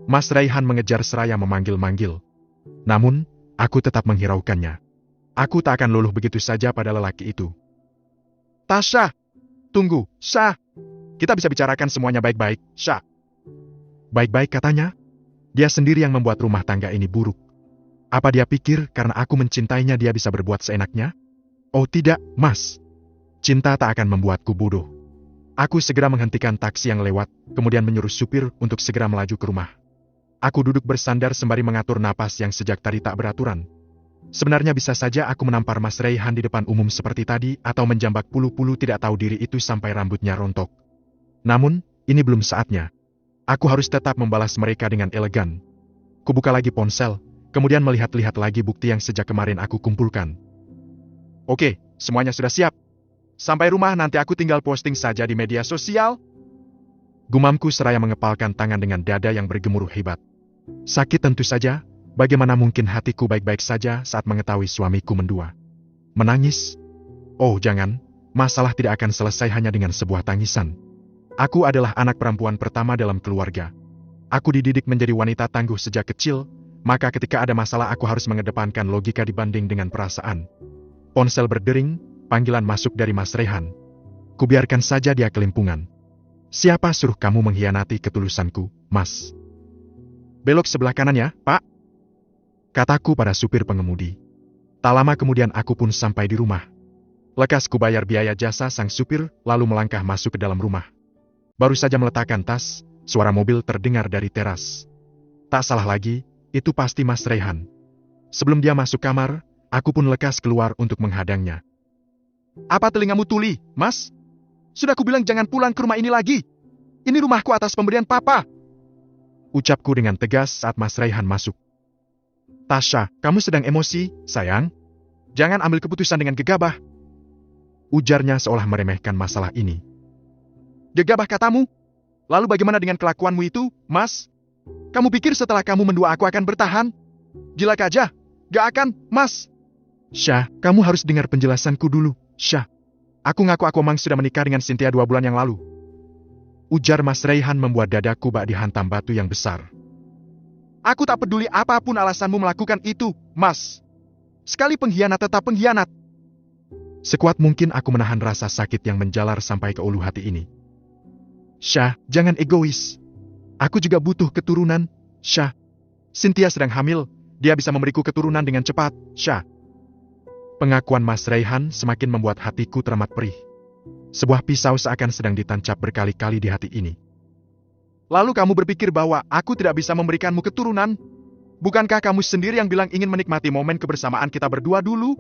Mas Raihan mengejar seraya memanggil-manggil. Namun, aku tetap menghiraukannya. Aku tak akan luluh begitu saja pada lelaki itu. Tasya! Tunggu, Syah! Kita bisa bicarakan semuanya baik-baik, Syah. Baik-baik katanya? Dia sendiri yang membuat rumah tangga ini buruk. Apa dia pikir karena aku mencintainya dia bisa berbuat seenaknya? Oh tidak, Mas. Cinta tak akan membuatku bodoh. Aku segera menghentikan taksi yang lewat, kemudian menyuruh supir untuk segera melaju ke rumah. Aku duduk bersandar sembari mengatur napas yang sejak tadi tak beraturan. Sebenarnya bisa saja aku menampar Mas Raihan di depan umum seperti tadi atau menjambak pulu-pulu tidak tahu diri itu sampai rambutnya rontok. Namun, ini belum saatnya. Aku harus tetap membalas mereka dengan elegan. Kubuka lagi ponsel, kemudian melihat-lihat lagi bukti yang sejak kemarin aku kumpulkan. Oke, semuanya sudah siap. Sampai rumah nanti aku tinggal posting saja di media sosial. Gumamku seraya mengepalkan tangan dengan dada yang bergemuruh hebat. Sakit tentu saja, bagaimana mungkin hatiku baik-baik saja saat mengetahui suamiku mendua. Menangis? Oh jangan, masalah tidak akan selesai hanya dengan sebuah tangisan. Aku adalah anak perempuan pertama dalam keluarga. Aku dididik menjadi wanita tangguh sejak kecil, maka ketika ada masalah aku harus mengedepankan logika dibanding dengan perasaan. Ponsel berdering, panggilan masuk dari Mas Raihan. Kubiarkan saja dia kelimpungan. Siapa suruh kamu mengkhianati ketulusanku, Mas? Belok sebelah kanan ya, Pak. Kataku pada supir pengemudi. Tak lama kemudian aku pun sampai di rumah. Lekas kubayar biaya jasa sang supir, lalu melangkah masuk ke dalam rumah. Baru saja meletakkan tas, suara mobil terdengar dari teras. Tak salah lagi, itu pasti Mas Raihan. Sebelum dia masuk kamar, aku pun lekas keluar untuk menghadangnya. Apa telingamu tuli, Mas? Sudah kubilang jangan pulang ke rumah ini lagi. Ini rumahku atas pemberian Papa. Ucapku dengan tegas saat Mas Raihan masuk. Tasya, kamu sedang emosi, sayang? Jangan ambil keputusan dengan gegabah. Ujarnya seolah meremehkan masalah ini. Gegabah katamu? Lalu bagaimana dengan kelakuanmu itu, Mas? Kamu pikir setelah kamu mendua aku akan bertahan? Gilak aja. Gak akan, Mas. Syah, kamu harus dengar penjelasanku dulu, Syah. Aku ngaku aku memang sudah menikah dengan Cynthia 2 bulan yang lalu. Ujar Mas Raihan membuat dadaku bak dihantam batu yang besar. Aku tak peduli apapun alasanmu melakukan itu, Mas. Sekali pengkhianat tetap pengkhianat. Sekuat mungkin aku menahan rasa sakit yang menjalar sampai ke ulu hati ini. Syah, jangan egois. Aku juga butuh keturunan, Syah. Cynthia sedang hamil, dia bisa memberiku keturunan dengan cepat, Syah. Pengakuan Mas Raihan semakin membuat hatiku teramat perih. Sebuah pisau seakan sedang ditancap berkali-kali di hati ini. Lalu kamu berpikir bahwa aku tidak bisa memberikanmu keturunan? Bukankah kamu sendiri yang bilang ingin menikmati momen kebersamaan kita berdua dulu?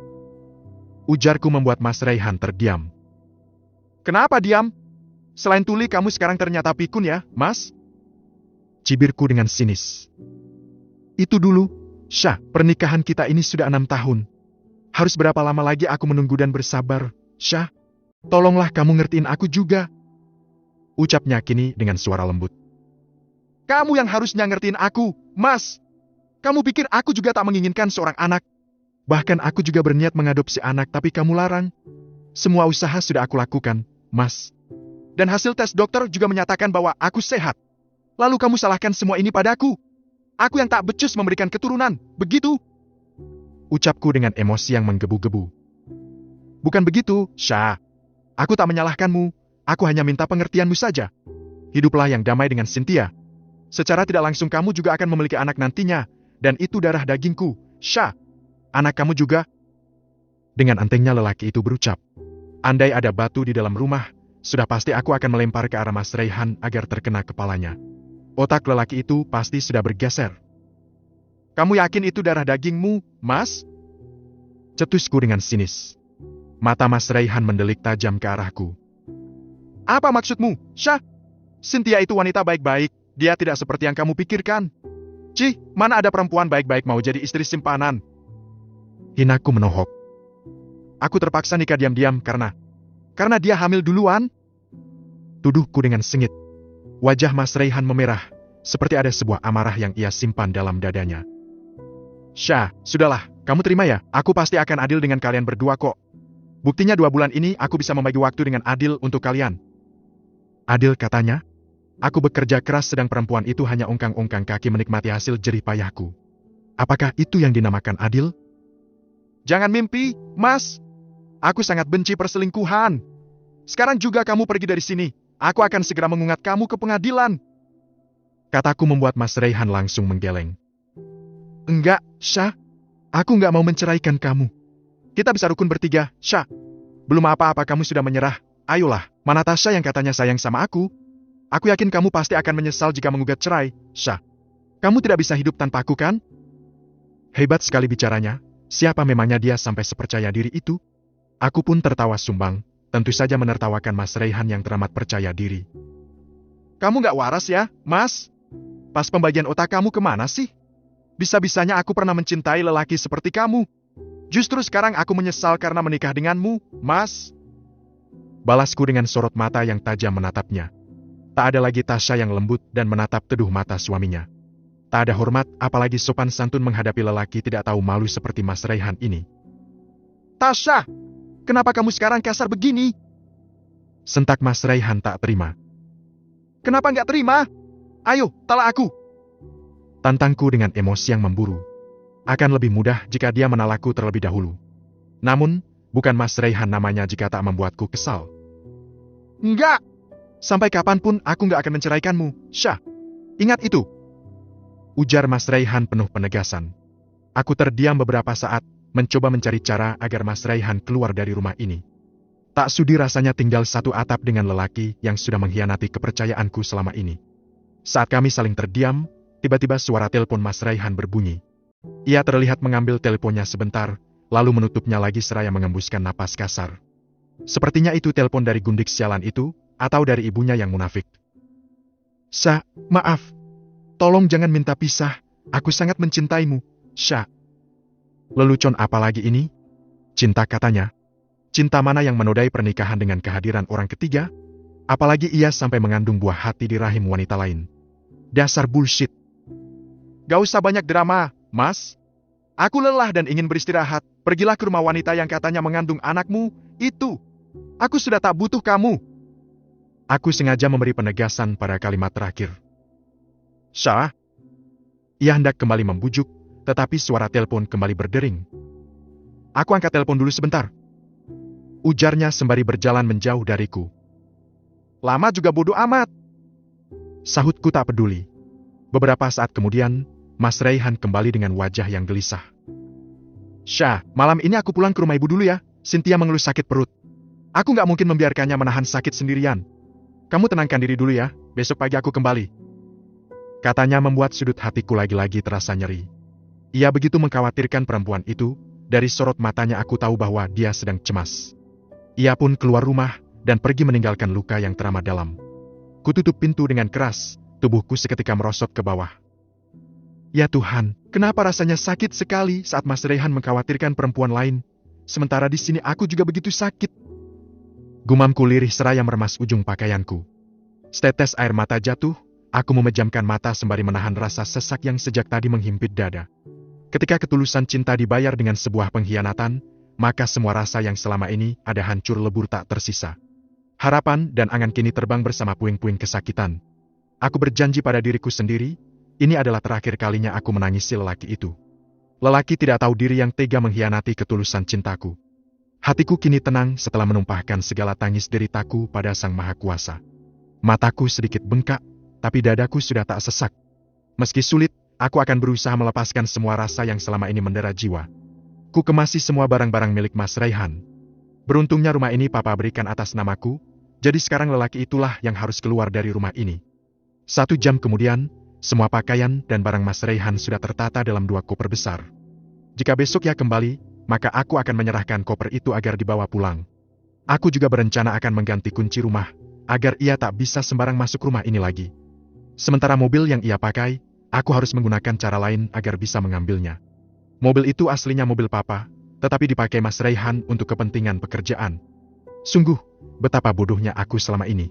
Ujarku membuat Mas Raihan terdiam. Kenapa diam? Selain tuli kamu sekarang ternyata pikun ya, Mas? Cibirku dengan sinis. Itu dulu, Syah, pernikahan kita ini sudah 6 tahun. Harus berapa lama lagi aku menunggu dan bersabar, Syah? Tolonglah kamu ngertiin aku juga. Ucapnya kini dengan suara lembut. Kamu yang harusnya ngertiin aku, Mas. Kamu pikir aku juga tak menginginkan seorang anak? Bahkan aku juga berniat mengadopsi anak tapi kamu larang. Semua usaha sudah aku lakukan, Mas. Dan hasil tes dokter juga menyatakan bahwa aku sehat. Lalu kamu salahkan semua ini padaku. Aku yang tak becus memberikan keturunan, begitu? Ucapku dengan emosi yang menggebu-gebu. Bukan begitu, Syah. Aku tak menyalahkanmu, aku hanya minta pengertianmu saja. Hiduplah yang damai dengan Cynthia. Secara tidak langsung kamu juga akan memiliki anak nantinya, dan itu darah dagingku, Syah. Anak kamu juga. Dengan entengnya lelaki itu berucap. Andai ada batu di dalam rumah, sudah pasti aku akan melempar ke arah Mas Raihan agar terkena kepalanya. Otak lelaki itu pasti sudah bergeser. Kamu yakin itu darah dagingmu, Mas? Cetusku dengan sinis. Mata Mas Raihan mendelik tajam ke arahku. Apa maksudmu, Syah? Cynthia itu wanita baik-baik, dia tidak seperti yang kamu pikirkan. Cih, mana ada perempuan baik-baik mau jadi istri simpanan? Hinaku menohok. Aku terpaksa nikah diam-diam karena dia hamil duluan. Tuduhku dengan sengit. Wajah Mas Raihan memerah, seperti ada sebuah amarah yang ia simpan dalam dadanya. Syah, sudahlah, kamu terima ya, aku pasti akan adil dengan kalian berdua kok. Buktinya 2 bulan ini aku bisa membagi waktu dengan adil untuk kalian. Adil katanya? Aku bekerja keras sedang perempuan itu hanya ungkang-ungkang kaki menikmati hasil jerih payahku. Apakah itu yang dinamakan adil? Jangan mimpi, Mas. Aku sangat benci perselingkuhan. Sekarang juga kamu pergi dari sini. Aku akan segera mengungat kamu ke pengadilan. Kataku membuat Mas Raihan langsung menggeleng. Enggak, Syah. Aku nggak mau menceraikan kamu. Kita bisa rukun bertiga, Syah. Belum apa-apa kamu sudah menyerah. Ayolah, mana Tasya yang katanya sayang sama aku? Aku yakin kamu pasti akan menyesal jika menggugat cerai, Syah. Kamu tidak bisa hidup tanpa aku kan? Hebat sekali bicaranya. Siapa memangnya dia sampai sepercaya diri itu? Aku pun tertawa sumbang, tentu saja menertawakan Mas Raihan yang teramat percaya diri. Kamu nggak waras ya, Mas? Pas pembagian otak kamu kemana sih? Bisa-bisanya aku pernah mencintai lelaki seperti kamu. Justru sekarang aku menyesal karena menikah denganmu, Mas. Balasku dengan sorot mata yang tajam menatapnya. Tak ada lagi Tasya yang lembut dan menatap teduh mata suaminya. Tak ada hormat, apalagi sopan santun menghadapi lelaki tidak tahu malu seperti Mas Raihan ini. Tasya, kenapa kamu sekarang kasar begini? Sentak Mas Raihan tak terima. Kenapa nggak terima? Ayo, talak aku. Tantangku dengan emosi yang memburu. Akan lebih mudah jika dia menalakku terlebih dahulu. Namun, bukan Mas Raihan namanya jika tak membuatku kesal. Enggak! Sampai kapanpun aku nggak akan menceraikanmu, Syah. Ingat itu. Ujar Mas Raihan penuh penegasan. Aku terdiam beberapa saat, mencoba mencari cara agar Mas Raihan keluar dari rumah ini. Tak sudi rasanya tinggal satu atap dengan lelaki yang sudah mengkhianati kepercayaanku selama ini. Saat kami saling terdiam, tiba-tiba suara telepon Mas Raihan berbunyi. Ia terlihat mengambil teleponnya sebentar, lalu menutupnya lagi seraya mengembuskan napas kasar. Sepertinya itu telepon dari gundik sialan itu, atau dari ibunya yang munafik. Syah, maaf. Tolong jangan minta pisah, aku sangat mencintaimu, Syah. Lelucon apa lagi ini? Cinta katanya. Cinta mana yang menodai pernikahan dengan kehadiran orang ketiga? Apalagi ia sampai mengandung buah hati di rahim wanita lain. Dasar bullshit. Gak usah banyak drama, Mas. Aku lelah dan ingin beristirahat. Pergilah ke rumah wanita yang katanya mengandung anakmu, itu. Aku sudah tak butuh kamu. Aku sengaja memberi penegasan pada kalimat terakhir. Syah. Ia hendak kembali membujuk, tetapi suara telepon kembali berdering. Aku angkat telepon dulu sebentar. Ujarnya sembari berjalan menjauh dariku. Lama juga bodoh amat. Sahutku tak peduli. Beberapa saat kemudian, Mas Raihan kembali dengan wajah yang gelisah. Syah, malam ini aku pulang ke rumah ibu dulu ya. Cynthia mengeluh sakit perut. Aku nggak mungkin membiarkannya menahan sakit sendirian. Kamu tenangkan diri dulu ya, besok pagi aku kembali. Katanya membuat sudut hatiku lagi-lagi terasa nyeri. Ia begitu mengkhawatirkan perempuan itu, dari sorot matanya aku tahu bahwa dia sedang cemas. Ia pun keluar rumah, dan pergi meninggalkan luka yang teramat dalam. Kututup pintu dengan keras, tubuhku seketika merosot ke bawah. Ya Tuhan, kenapa rasanya sakit sekali saat Mas Raihan mengkhawatirkan perempuan lain, sementara di sini aku juga begitu sakit. Gumamku lirih seraya meremas ujung pakaianku. Setetes air mata jatuh, aku memejamkan mata sembari menahan rasa sesak yang sejak tadi menghimpit dada. Ketika ketulusan cinta dibayar dengan sebuah pengkhianatan, maka semua rasa yang selama ini ada hancur lebur tak tersisa. Harapan dan angan kini terbang bersama puing-puing kesakitan. Aku berjanji pada diriku sendiri, ini adalah terakhir kalinya aku menangisi lelaki itu. Lelaki tidak tahu diri yang tega mengkhianati ketulusan cintaku. Hatiku kini tenang setelah menumpahkan segala tangis deritaku pada Sang Maha Kuasa. Mataku sedikit bengkak, tapi dadaku sudah tak sesak. Meski sulit, aku akan berusaha melepaskan semua rasa yang selama ini mendera jiwa. Ku kemasi semua barang-barang milik Mas Raihan. Beruntungnya rumah ini Papa berikan atas namaku, jadi sekarang lelaki itulah yang harus keluar dari rumah ini. 1 jam kemudian, semua pakaian dan barang Mas Raihan sudah tertata dalam 2 koper besar. Jika besok ia kembali, maka aku akan menyerahkan koper itu agar dibawa pulang. Aku juga berencana akan mengganti kunci rumah, agar ia tak bisa sembarang masuk rumah ini lagi. Sementara mobil yang ia pakai, aku harus menggunakan cara lain agar bisa mengambilnya. Mobil itu aslinya mobil Papa, tetapi dipakai Mas Raihan untuk kepentingan pekerjaan. Sungguh, betapa bodohnya aku selama ini.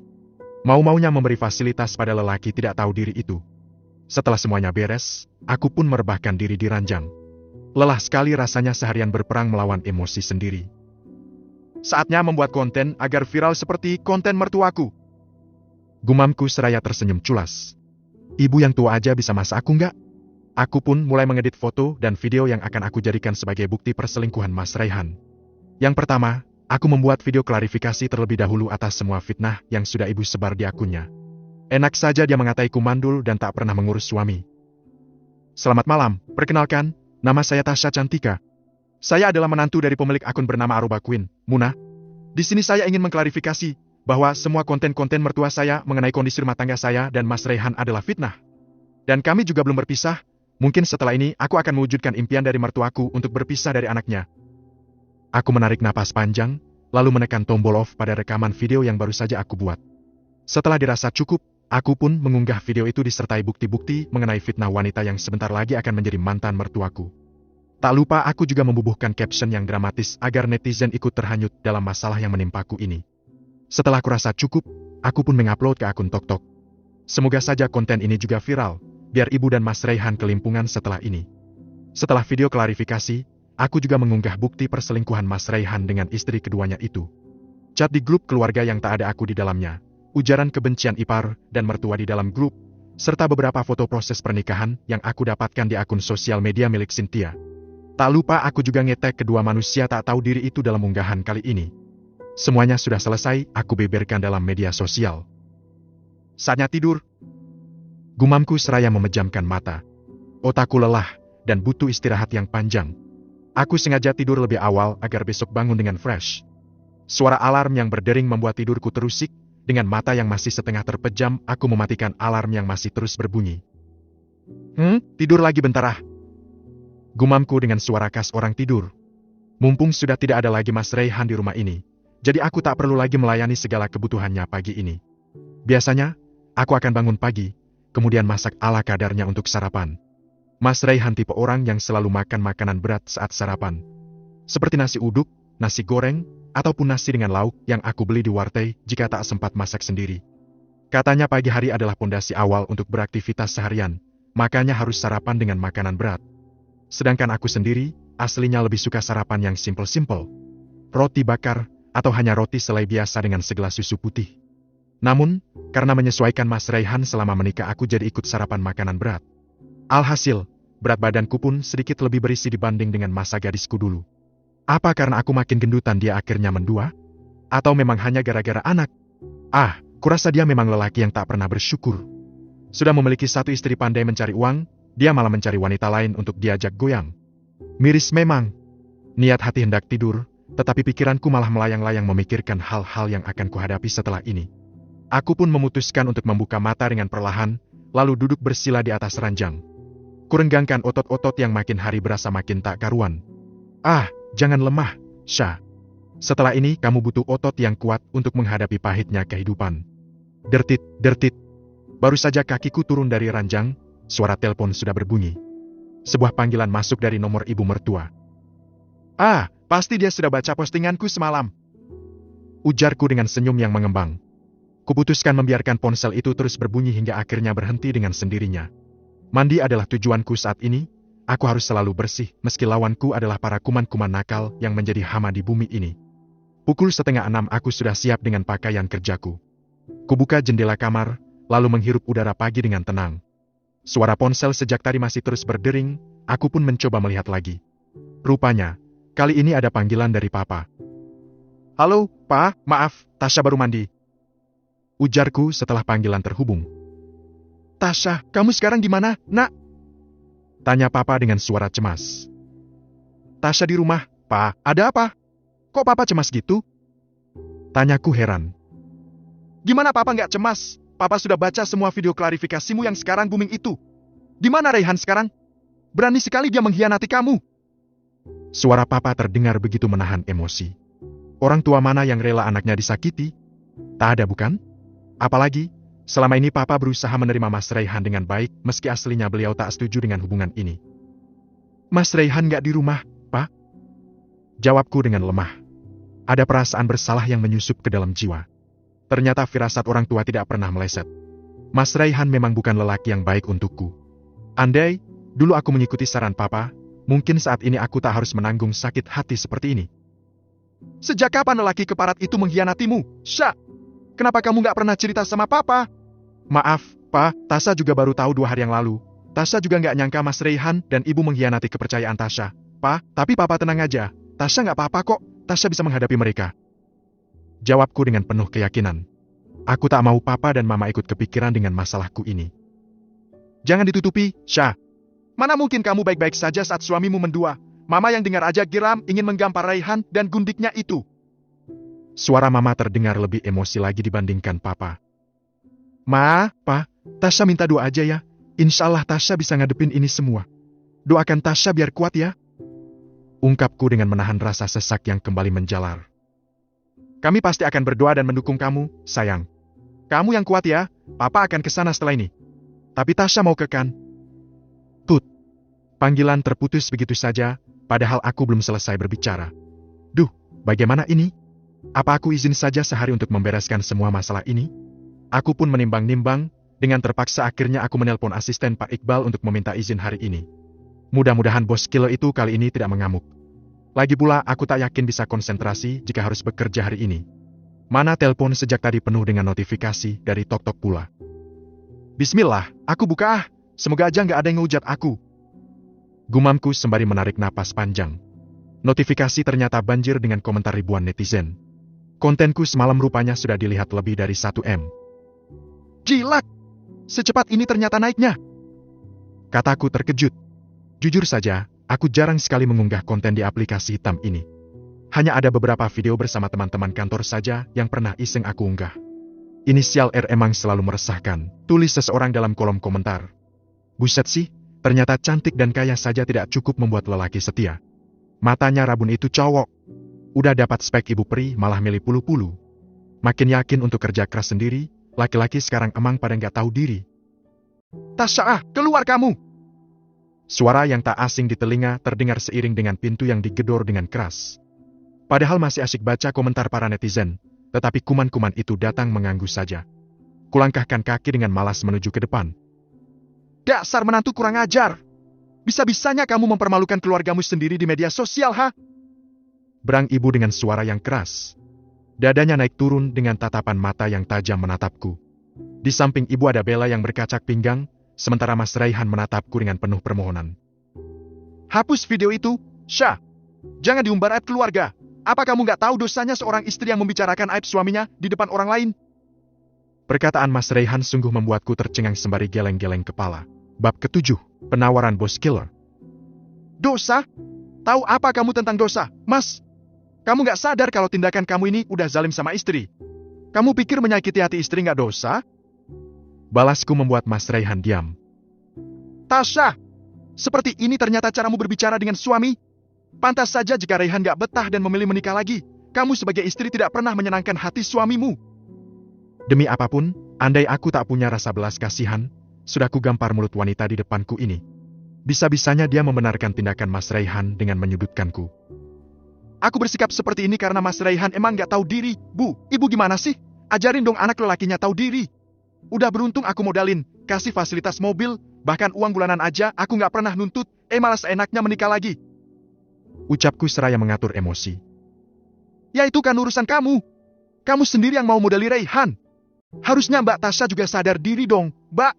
Mau-maunya memberi fasilitas pada lelaki tidak tahu diri itu. Setelah semuanya beres, aku pun merebahkan diri di ranjang. Lelah sekali rasanya seharian berperang melawan emosi sendiri. Saatnya membuat konten agar viral seperti konten mertuaku. Gumamku seraya tersenyum culas. Ibu yang tua aja bisa masak aku nggak? Aku pun mulai mengedit foto dan video yang akan aku jadikan sebagai bukti perselingkuhan Mas Raihan. Yang pertama, aku membuat video klarifikasi terlebih dahulu atas semua fitnah yang sudah ibu sebar di akunnya. Enak saja dia mengataiku mandul dan tak pernah mengurus suami. Selamat malam, perkenalkan, nama saya Tasha Cantika. Saya adalah menantu dari pemilik akun bernama Aruba Queen, Muna. Di sini saya ingin mengklarifikasi bahwa semua konten-konten mertua saya mengenai kondisi rumah tangga saya dan Mas Raihan adalah fitnah. Dan kami juga belum berpisah. Mungkin setelah ini aku akan mewujudkan impian dari mertuaku untuk berpisah dari anaknya. Aku menarik napas panjang, lalu menekan tombol off pada rekaman video yang baru saja aku buat. Setelah dirasa cukup, aku pun mengunggah video itu disertai bukti-bukti mengenai fitnah wanita yang sebentar lagi akan menjadi mantan mertuaku. Tak lupa aku juga membubuhkan caption yang dramatis agar netizen ikut terhanyut dalam masalah yang menimpaku ini. Setelah kurasa cukup, aku pun mengupload ke akun TokTok. Semoga saja konten ini juga viral, biar ibu dan Mas Raihan kelimpungan setelah ini. Setelah video klarifikasi, aku juga mengunggah bukti perselingkuhan Mas Raihan dengan istri keduanya itu. Chat di grup keluarga yang tak ada aku di dalamnya, ujaran kebencian ipar dan mertua di dalam grup, serta beberapa foto proses pernikahan yang aku dapatkan di akun sosial media milik Cynthia. Tak lupa aku juga nge-tag kedua manusia tak tahu diri itu dalam unggahan kali ini. Semuanya sudah selesai, aku beberkan dalam media sosial. Saatnya tidur. Gumamku seraya memejamkan mata. Otakku lelah dan butuh istirahat yang panjang. Aku sengaja tidur lebih awal agar besok bangun dengan fresh. Suara alarm yang berdering membuat tidurku terusik. Dengan mata yang masih setengah terpejam, aku mematikan alarm yang masih terus berbunyi. Tidur lagi bentar ah. Gumamku dengan suara khas orang tidur. Mumpung sudah tidak ada lagi Mas Raihan di rumah ini, jadi aku tak perlu lagi melayani segala kebutuhannya pagi ini. Biasanya, aku akan bangun pagi, kemudian masak ala kadarnya untuk sarapan. Mas Raihan tipe orang yang selalu makan makanan berat saat sarapan. Seperti nasi uduk, nasi goreng, ataupun nasi dengan lauk yang aku beli di warteg jika tak sempat masak sendiri. Katanya pagi hari adalah pondasi awal untuk beraktivitas seharian, makanya harus sarapan dengan makanan berat. Sedangkan aku sendiri, aslinya lebih suka sarapan yang simple-simple. Roti bakar, atau hanya roti selai biasa dengan segelas susu putih. Namun, karena menyesuaikan Mas Raihan selama menikah aku jadi ikut sarapan makanan berat. Alhasil, berat badanku pun sedikit lebih berisi dibanding dengan masa gadisku dulu. Apa karena aku makin gendutan dia akhirnya mendua? Atau memang hanya gara-gara anak? Kurasa dia memang lelaki yang tak pernah bersyukur. Sudah memiliki satu istri pandai mencari uang, dia malah mencari wanita lain untuk diajak goyang. Miris memang. Niat hati hendak tidur, tetapi pikiranku malah melayang-layang memikirkan hal-hal yang akan kuhadapi setelah ini. Aku pun memutuskan untuk membuka mata dengan perlahan, lalu duduk bersila di atas ranjang. Kurenggangkan otot-otot yang makin hari berasa makin tak karuan. Jangan lemah, Sha. Setelah ini kamu butuh otot yang kuat untuk menghadapi pahitnya kehidupan. Dertit, dertit. Baru saja kakiku turun dari ranjang, suara telepon sudah berbunyi. Sebuah panggilan masuk dari nomor ibu mertua. Pasti dia sudah baca postinganku semalam. Ujarku dengan senyum yang mengembang. Kuputuskan membiarkan ponsel itu terus berbunyi hingga akhirnya berhenti dengan sendirinya. Mandi adalah tujuanku saat ini. Aku harus selalu bersih, meski lawanku adalah para kuman-kuman nakal yang menjadi hama di bumi ini. Pukul 5:30 aku sudah siap dengan pakaian kerjaku. Kubuka jendela kamar, lalu menghirup udara pagi dengan tenang. Suara ponsel sejak tadi masih terus berdering, aku pun mencoba melihat lagi. Rupanya, kali ini ada panggilan dari Papa. Halo, Pa, maaf, Tasha baru mandi. Ujarku setelah panggilan terhubung. Tasha, kamu sekarang di mana, Nak? Tanya Papa dengan suara cemas. Tasha di rumah, Pa, ada apa? Kok Papa cemas gitu? Tanyaku heran. Gimana Papa nggak cemas? Papa sudah baca semua video klarifikasimu yang sekarang booming itu. Di mana Raihan sekarang? Berani sekali dia mengkhianati kamu. Suara Papa terdengar begitu menahan emosi. Orang tua mana yang rela anaknya disakiti? Tak ada bukan? Apalagi, selama ini Papa berusaha menerima Mas Raihan dengan baik, meski aslinya beliau tak setuju dengan hubungan ini. Mas Raihan nggak di rumah, Pak? Jawabku dengan lemah. Ada perasaan bersalah yang menyusup ke dalam jiwa. Ternyata firasat orang tua tidak pernah meleset. Mas Raihan memang bukan lelaki yang baik untukku. Andai, dulu aku mengikuti saran Papa, mungkin saat ini aku tak harus menanggung sakit hati seperti ini. Sejak kapan lelaki keparat itu mengkhianatimu, Sha? Kenapa kamu nggak pernah cerita sama papa? Maaf, Pa, Tasya juga baru tahu 2 hari yang lalu. Tasya juga nggak nyangka Mas Raihan dan ibu mengkhianati kepercayaan Tasya. Pa, tapi papa tenang aja. Tasya nggak apa-apa kok. Tasya bisa menghadapi mereka. Jawabku dengan penuh keyakinan. Aku tak mau papa dan mama ikut kepikiran dengan masalahku ini. Jangan ditutupi, Syah. Mana mungkin kamu baik-baik saja saat suamimu mendua? Mama yang dengar aja geram ingin menggampar Raihan dan gundiknya itu. Suara mama terdengar lebih emosi lagi dibandingkan papa. Ma, Pa, Tasya minta doa aja ya. Insya Allah Tasya bisa ngadepin ini semua. Doakan Tasya biar kuat ya. Ungkapku dengan menahan rasa sesak yang kembali menjalar. Kami pasti akan berdoa dan mendukung kamu, sayang. Kamu yang kuat ya, Papa akan kesana setelah ini. Tapi Tasya mau ke kan? Tut. Panggilan terputus begitu saja, padahal aku belum selesai berbicara. Duh, bagaimana ini? Apa aku izin saja sehari untuk membereskan semua masalah ini? Aku pun menimbang-nimbang, dengan terpaksa akhirnya aku menelpon asisten Pak Iqbal untuk meminta izin hari ini. Mudah-mudahan bos killer itu kali ini tidak mengamuk. Lagi pula aku tak yakin bisa konsentrasi jika harus bekerja hari ini. Mana telepon sejak tadi penuh dengan notifikasi dari Tok-Tok pula. Bismillah, aku buka ah. Semoga aja nggak ada yang ngehujat aku. Gumamku sembari menarik napas panjang. Notifikasi ternyata banjir dengan komentar ribuan netizen. Kontenku semalam rupanya sudah dilihat lebih dari 1 M. Jilat! Secepat ini ternyata naiknya. Kataku terkejut. Jujur saja, aku jarang sekali mengunggah konten di aplikasi hitam ini. Hanya ada beberapa video bersama teman-teman kantor saja yang pernah iseng aku unggah. Inisial R emang selalu meresahkan, tulis seseorang dalam kolom komentar. Buset sih, ternyata cantik dan kaya saja tidak cukup membuat lelaki setia. Matanya rabun itu cowok. Udah dapat spek ibu peri malah milih pulu-pulu. Makin yakin untuk kerja keras sendiri, laki-laki sekarang emang pada nggak tahu diri. Tasya, keluar kamu! Suara yang tak asing di telinga terdengar seiring dengan pintu yang digedor dengan keras. Padahal masih asyik baca komentar para netizen, tetapi kuman-kuman itu datang mengganggu saja. Kulangkahkan kaki dengan malas menuju ke depan. Dasar menantu kurang ajar! Bisa-bisanya kamu mempermalukan keluargamu sendiri di media sosial, ha? Berang ibu dengan suara yang keras. Dadanya naik turun dengan tatapan mata yang tajam menatapku. Di samping ibu ada Bella yang berkacak pinggang, sementara Mas Raihan menatapku dengan penuh permohonan. Hapus video itu, Syah. Jangan diumbar aib keluarga. Apa kamu nggak tahu dosanya seorang istri yang membicarakan aib suaminya di depan orang lain? Perkataan Mas Raihan sungguh membuatku tercengang sembari geleng-geleng kepala. Bab ke-7, penawaran bos killer. Dosa? Tahu apa kamu tentang dosa, Mas? Kamu nggak sadar kalau tindakan kamu ini udah zalim sama istri? Kamu pikir menyakiti hati istri nggak dosa? Balasku membuat Mas Raihan diam. Tasya, seperti ini ternyata caramu berbicara dengan suami? Pantas saja jika Raihan nggak betah dan memilih menikah lagi. Kamu sebagai istri tidak pernah menyenangkan hati suamimu. Demi apapun, andai aku tak punya rasa belas kasihan, sudah ku gampar mulut wanita di depanku ini. Bisa-bisanya dia membenarkan tindakan Mas Raihan dengan menyudutkanku. Aku bersikap seperti ini karena Mas Raihan emang gak tahu diri. Bu, ibu gimana sih? Ajarin dong anak lelakinya tahu diri. Udah beruntung aku modalin, kasih fasilitas mobil, bahkan uang bulanan aja aku gak pernah nuntut, malah seenaknya menikah lagi. Ucapku seraya mengatur emosi. Ya itu kan urusan kamu. Kamu sendiri yang mau modali Raihan. Harusnya Mbak Tasya juga sadar diri dong, Mbak.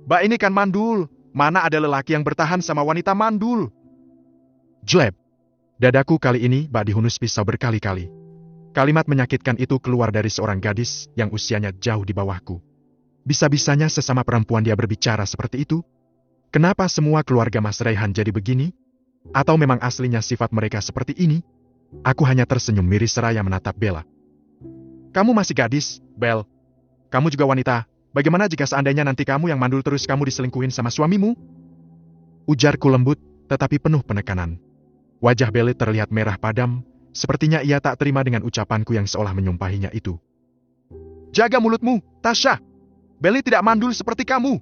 Mbak ini kan mandul. Mana ada lelaki yang bertahan sama wanita mandul? Jleb. Dadaku kali ini bak dihunus pisau berkali-kali. Kalimat menyakitkan itu keluar dari seorang gadis yang usianya jauh di bawahku. Bisa-bisanya sesama perempuan dia berbicara seperti itu? Kenapa semua keluarga Mas Raihan jadi begini? Atau memang aslinya sifat mereka seperti ini? Aku hanya tersenyum miris seraya menatap Bella. Kamu masih gadis, Bel. Kamu juga wanita. Bagaimana jika seandainya nanti kamu yang mandul terus kamu diselingkuhin sama suamimu? Ujarku lembut, tetapi penuh penekanan. Wajah Bella terlihat merah padam, sepertinya ia tak terima dengan ucapanku yang seolah menyumpahinya itu. Jaga mulutmu, Tasya. Bella tidak mandul seperti kamu.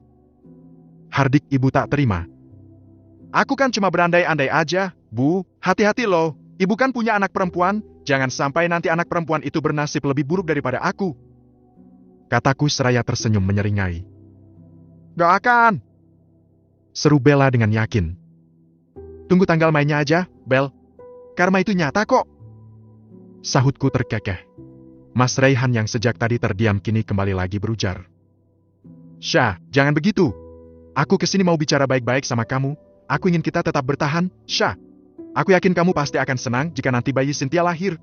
Hardik ibu tak terima. Aku kan cuma berandai-andai aja, Bu. Hati-hati loh, ibu kan punya anak perempuan, jangan sampai nanti anak perempuan itu bernasib lebih buruk daripada aku. Kataku seraya tersenyum menyeringai. Gak akan. Seru Bella dengan yakin. Tunggu tanggal mainnya aja, Bel. Karma itu nyata kok. Sahutku terkekeh. Mas Raihan yang sejak tadi terdiam kini kembali lagi berujar. Syah, jangan begitu. Aku kesini mau bicara baik-baik sama kamu. Aku ingin kita tetap bertahan, Syah. Aku yakin kamu pasti akan senang jika nanti bayi Cynthia lahir.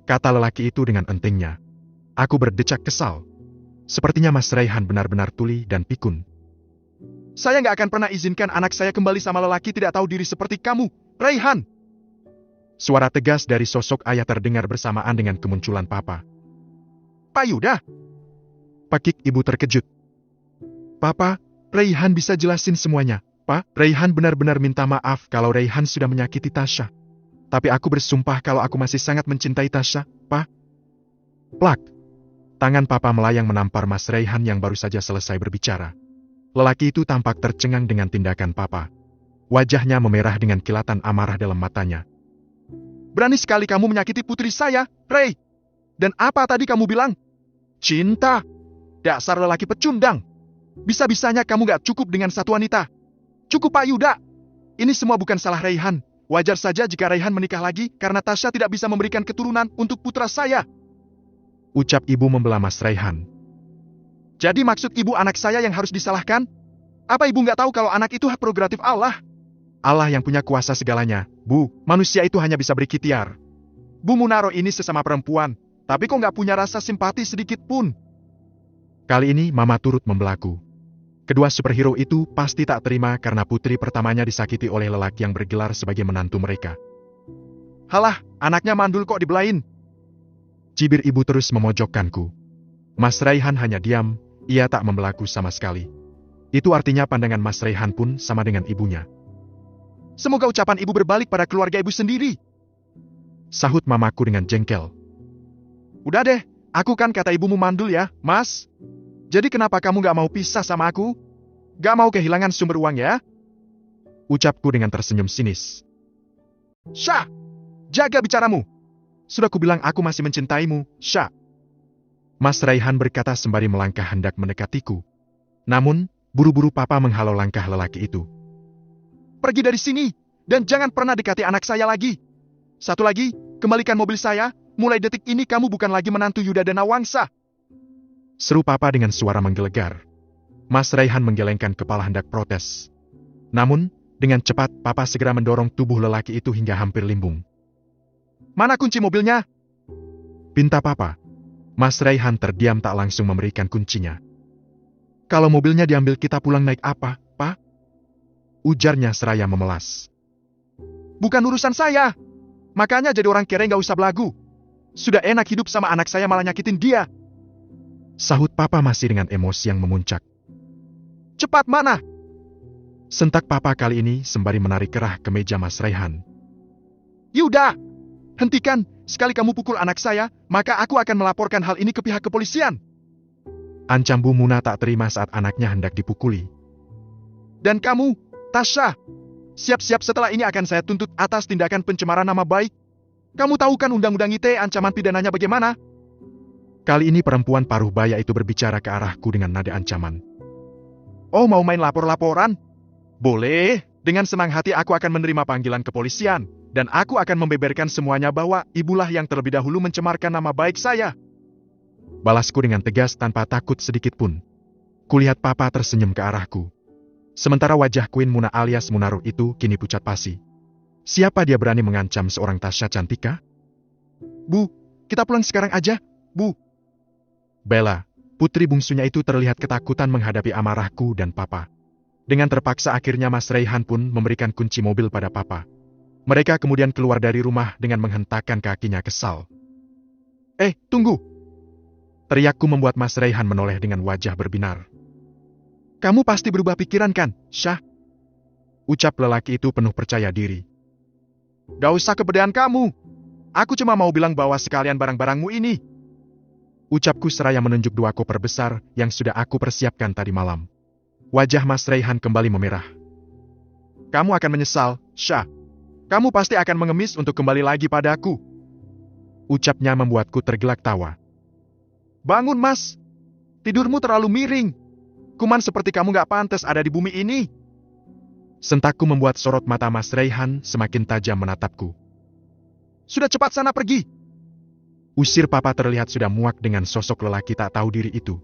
Kata lelaki itu dengan entengnya. Aku berdecak kesal. Sepertinya Mas Raihan benar-benar tuli dan pikun. Saya nggak akan pernah izinkan anak saya kembali sama lelaki tidak tahu diri seperti kamu, Raihan. Suara tegas dari sosok ayah terdengar bersamaan dengan kemunculan papa. Pak Yuda? Pakik ibu terkejut. Papa, Raihan bisa jelasin semuanya. Pak, Raihan benar-benar minta maaf kalau Raihan sudah menyakiti Tasya. Tapi aku bersumpah kalau aku masih sangat mencintai Tasya, Pak. Plak. Tangan papa melayang menampar Mas Raihan yang baru saja selesai berbicara. Lelaki itu tampak tercengang dengan tindakan papa. Wajahnya memerah dengan kilatan amarah dalam matanya. Berani sekali kamu menyakiti putri saya, Ray. Dan apa tadi kamu bilang? Cinta. Dasar lelaki pecundang. Bisa-bisanya kamu gak cukup dengan satu wanita. Cukup Pak Yuda. Ini semua bukan salah Raihan. Wajar saja jika Raihan menikah lagi karena Tasya tidak bisa memberikan keturunan untuk putra saya. Ucap ibu membelah Mas Raihan. Jadi maksud ibu anak saya yang harus disalahkan? Apa ibu gak tahu kalau anak itu hak prerogatif Allah? Allah yang punya kuasa segalanya, Bu. Manusia itu hanya bisa berikhtiar. Bu Munaro ini sesama perempuan, tapi kok gak punya rasa simpati sedikit pun? Kali ini Mama turut membelaku. Kedua superhero itu pasti tak terima karena putri pertamanya disakiti oleh lelaki yang bergelar sebagai menantu mereka. Halah, anaknya mandul kok dibelain. Cibir ibu terus memojokkanku. Mas Raihan hanya diam, ia tak membelaku sama sekali. Itu artinya pandangan Mas Raihan pun sama dengan ibunya. Semoga ucapan ibu berbalik pada keluarga ibu sendiri. Sahut mamaku dengan jengkel. Udah deh, aku kan kata ibumu mandul ya, Mas. Jadi kenapa kamu gak mau pisah sama aku? Gak mau kehilangan sumber uang ya? Ucapku dengan tersenyum sinis. Syah, jaga bicaramu. Sudah kubilang aku masih mencintaimu, Syah. Mas Raihan berkata sembari melangkah hendak mendekatiku. Namun, buru-buru papa menghalau langkah lelaki itu. Pergi dari sini, dan jangan pernah dekati anak saya lagi. Satu lagi, kembalikan mobil saya, mulai detik ini kamu bukan lagi menantu Yuda dan Nawangsa. Seru papa dengan suara menggelegar. Mas Raihan menggelengkan kepala hendak protes. Namun, dengan cepat papa segera mendorong tubuh lelaki itu hingga hampir limbung. Mana kunci mobilnya? Pinta papa. Mas Raihan terdiam tak langsung memberikan kuncinya. Kalau mobilnya diambil kita pulang naik apa, Pak? Ujarnya seraya memelas. Bukan urusan saya. Makanya jadi orang kere gak usah belagu. Sudah enak hidup sama anak saya malah nyakitin dia. Sahut papa masih dengan emosi yang memuncak. Cepat mana? Sentak papa kali ini sembari menarik kerah ke meja Mas Raihan. Yuda, hentikan. Sekali kamu pukul anak saya, maka aku akan melaporkan hal ini ke pihak kepolisian. Ancam Bu Muna tak terima saat anaknya hendak dipukuli. Dan kamu, Tasya, siap-siap setelah ini akan saya tuntut atas tindakan pencemaran nama baik. Kamu tahu kan undang-undang ITE ancaman pidananya bagaimana? Kali ini perempuan paruh baya itu berbicara ke arahku dengan nada ancaman. Oh, mau main lapor-laporan? Boleh, dengan senang hati aku akan menerima panggilan kepolisian, dan aku akan membeberkan semuanya bahwa ibulah yang terlebih dahulu mencemarkan nama baik saya. Balasku dengan tegas tanpa takut sedikit pun. Kulihat papa tersenyum ke arahku. Sementara wajah Queen Muna alias Munaro itu kini pucat pasi. Siapa dia berani mengancam seorang Tasya Cantika? Bu, kita pulang sekarang aja, Bu. Bella, putri bungsunya itu terlihat ketakutan menghadapi amarahku dan papa. Dengan terpaksa akhirnya Mas Raihan pun memberikan kunci mobil pada papa. Mereka kemudian keluar dari rumah dengan menghentakkan kakinya kesal. Tunggu! Teriakku membuat Mas Raihan menoleh dengan wajah berbinar. Kamu pasti berubah pikiran kan, Syah? Ucap lelaki itu penuh percaya diri. Gak usah kepedean kamu. Aku cuma mau bilang bawa sekalian barang-barangmu ini. Ucapku seraya menunjuk 2 koper besar yang sudah aku persiapkan tadi malam. Wajah Mas Raihan kembali memerah. Kamu akan menyesal, Syah. Kamu pasti akan mengemis untuk kembali lagi padaku. Ucapnya membuatku tergelak tawa. Bangun, Mas. Tidurmu terlalu miring. Kuman seperti kamu gak pantas ada di bumi ini. Sentakku membuat sorot mata Mas Raihan semakin tajam menatapku. Sudah cepat sana pergi. Usir papa terlihat sudah muak dengan sosok lelaki tak tahu diri itu.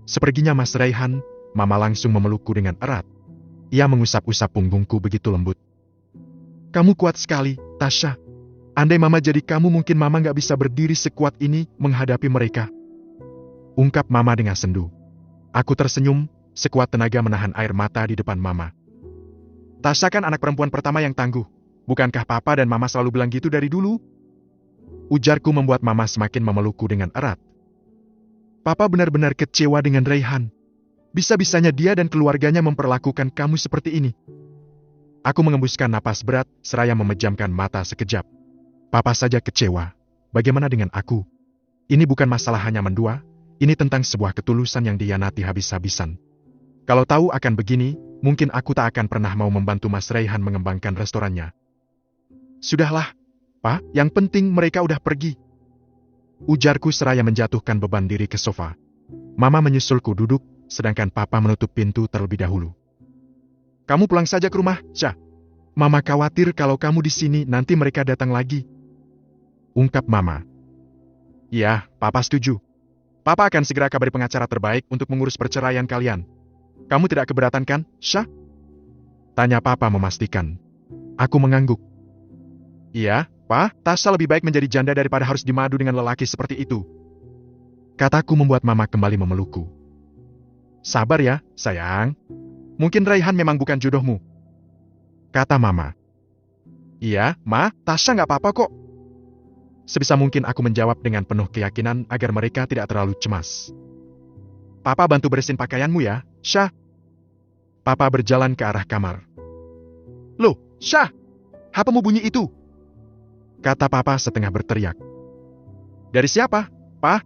Seperginya Mas Raihan, mama langsung memelukku dengan erat. Ia mengusap-usap punggungku begitu lembut. Kamu kuat sekali, Tasya. Andai mama jadi kamu mungkin mama gak bisa berdiri sekuat ini menghadapi mereka. Ungkap mama dengan sendu. Aku tersenyum, sekuat tenaga menahan air mata di depan mama. Tasya kan anak perempuan pertama yang tangguh. Bukankah papa dan mama selalu bilang gitu dari dulu? Ujarku membuat mama semakin memelukku dengan erat. Papa benar-benar kecewa dengan Raihan. Bisa-bisanya dia dan keluarganya memperlakukan kamu seperti ini. Aku mengembuskan napas berat, seraya memejamkan mata sekejap. Papa saja kecewa. Bagaimana dengan aku? Ini bukan masalah hanya mendua, ini tentang sebuah ketulusan yang dihianati habis-habisan. Kalau tahu akan begini, mungkin aku tak akan pernah mau membantu Mas Raihan mengembangkan restorannya. Sudahlah, Pak, yang penting mereka udah pergi. Ujarku seraya menjatuhkan beban diri ke sofa. Mama menyusulku duduk, sedangkan Papa menutup pintu terlebih dahulu. Kamu pulang saja ke rumah, Syah. Mama khawatir kalau kamu di sini nanti mereka datang lagi. Ungkap Mama. Iya, Papa setuju. Papa akan segera kabari pengacara terbaik untuk mengurus perceraian kalian. Kamu tidak keberatan kan, Syah? Tanya Papa memastikan. Aku mengangguk. Iya, Pak, Tasya lebih baik menjadi janda daripada harus dimadu dengan lelaki seperti itu. Kataku membuat Mama kembali memelukku. Sabar ya, sayang. Mungkin Raihan memang bukan jodohmu. Kata Mama. Iya, Ma, Tasya nggak apa-apa kok. Sebisa mungkin aku menjawab dengan penuh keyakinan agar mereka tidak terlalu cemas. Papa bantu beresin pakaianmu ya, Syah. Papa berjalan ke arah kamar. Loh, Syah, HPmu bunyi itu? Kata Papa setengah berteriak. Dari siapa, Pa?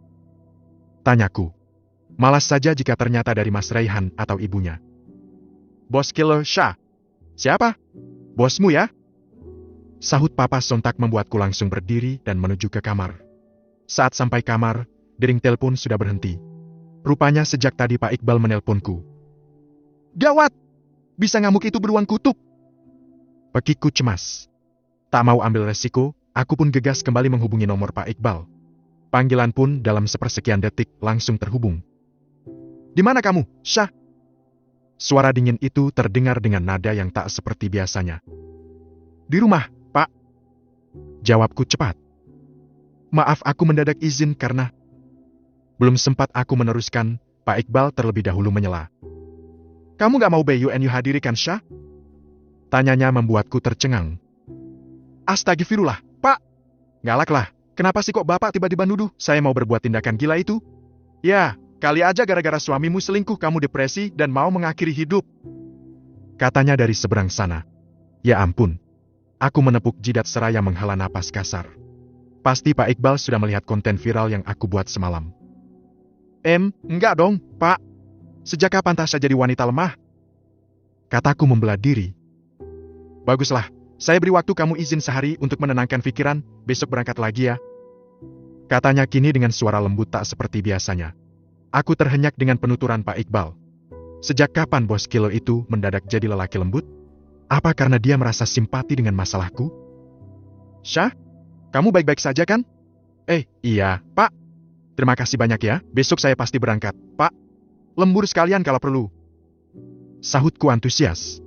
Tanyaku. Malas saja jika ternyata dari Mas Raihan atau ibunya. Bos killer Syah. Siapa? Bosmu ya? Sahut Papa sontak membuatku langsung berdiri dan menuju ke kamar. Saat sampai kamar, dering telepon sudah berhenti. Rupanya sejak tadi Pak Iqbal menelponku. Gawat! Bisa ngamuk itu beruang kutub. Pekiku cemas. Tak mau ambil resiko, aku pun gegas kembali menghubungi nomor Pak Iqbal. Panggilan pun dalam sepersekian detik langsung terhubung. Di mana kamu, Syah? Suara dingin itu terdengar dengan nada yang tak seperti biasanya. Di rumah, Pak. Jawabku cepat. Maaf aku mendadak izin karena... Belum sempat aku meneruskan, Pak Iqbal terlebih dahulu menyela. Kamu gak mau BUNU hadiri kan, Syah? Tanyanya membuatku tercengang. Astagfirullah, Pak. Galaklah, kenapa sih kok Bapak tiba-tiba nuduh saya mau berbuat tindakan gila itu? Ya, kali aja gara-gara suamimu selingkuh kamu depresi dan mau mengakhiri hidup. Katanya dari seberang sana. Ya ampun. Aku menepuk jidat seraya menghela napas kasar. Pasti Pak Iqbal sudah melihat konten viral yang aku buat semalam. Enggak dong, Pak. Sejak kapan Tasya jadi wanita lemah? Kataku membelah diri. Baguslah, saya beri waktu kamu izin sehari untuk menenangkan pikiran, besok berangkat lagi ya. Katanya kini dengan suara lembut tak seperti biasanya. Aku terhenyak dengan penuturan Pak Iqbal. Sejak kapan bos killer itu mendadak jadi lelaki lembut? Apa karena dia merasa simpati dengan masalahku? Syah, kamu baik-baik saja kan? Iya, Pak. Terima kasih banyak ya, besok saya pasti berangkat, Pak. Lembur sekalian kalau perlu. Sahutku antusias.